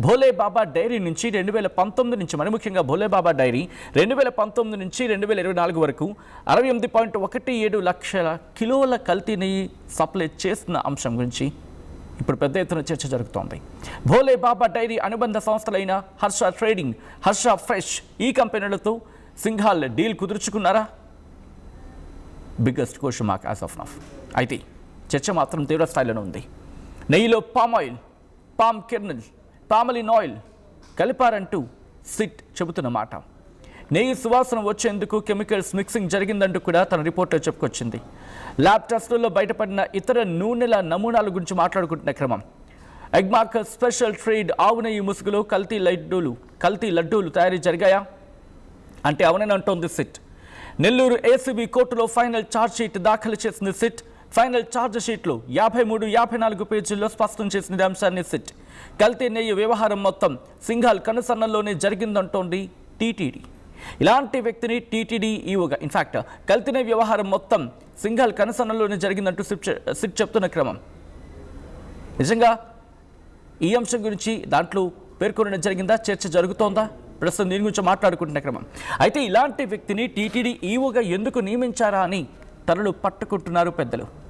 Bhole Baba dairy నుంచి 2019 నుంచి మరి ముఖ్యంగా భోలే బాబా డైరీ 2019 నుంచి 2024 వరకు 68.17 లక్షల కిలోల కల్తీ నెయ్యి సప్లై చేస్తున్న అంశం గురించి ఇప్పుడు పెద్ద ఎత్తున చర్చ జరుగుతోంది. భోలే బాబా డైరీ అనుబంధ సంస్థలైన హర్ష ట్రేడింగ్, హర్ష ఫ్రెష్ ఈ కంపెనీలతో సింఘాల్ డీల్ కుదుర్చుకున్నారా? Biggest question mark as of now. అయితే చర్చ మాత్రం తీవ్ర స్థాయిలోనే ఉంది. నెయ్యిలో palm oil, palm kernel, palmolein oil కలిపారంటూ సిట్ చెబుతున్న మాట. నెయ్యి సువాసన వచ్చేందుకు కెమికల్స్ మిక్సింగ్ జరిగిందంటూ కూడా తన రిపోర్ట్లో చెప్పుకొచ్చింది. ల్యాబ్ టెస్టుల్లో బయటపడిన ఇతర నూనెల నమూనాల గురించి మాట్లాడుకుంటున్న క్రమం. ఎగ్మార్క్ స్పెషల్ ట్రేడ్ ఆవు నెయ్యి ముసుగులో కల్తీ లడ్డూలు తయారీ జరిగాయా అంటే అవునని అంటోంది సిట్. నెల్లూరు ఏసీబీ కోర్టులో ఫైనల్ ఛార్జ్ షీట్ దాఖలు చేసింది సిట్. ఫైనల్ ఛార్జ్ షీట్లో 53-54 పేజీల్లో స్పష్టం చేసిన అంశాన్ని సిట్. కల్తీ నెయ్యి వ్యవహారం మొత్తం సింఘాల్ కనుసన్నల్లోనే జరిగిందంటోంది టీటీడీ. ఇలాంటి వ్యక్తిని టీటీడీ ఈవోగా ఇన్ఫాక్ట్ కల్తీ నెయ్యి వ్యవహారం మొత్తం సింఘాల్ కనుసన్నల్లోనే జరిగిందంటూ సిట్ చెప్తున్న క్రమం. నిజంగా ఈ అంశం గురించి దాంట్లో పేర్కొనడం జరిగిందా? చర్చ జరుగుతోందా? ప్రస్తుతం దీని గురించి మాట్లాడుకుంటున్న క్రమం. అయితే ఇలాంటి వ్యక్తిని టీటీడీ ఈవోగా ఎందుకు నియమించారా అని తలలు పట్టుకుంటున్నారు పెద్దలు.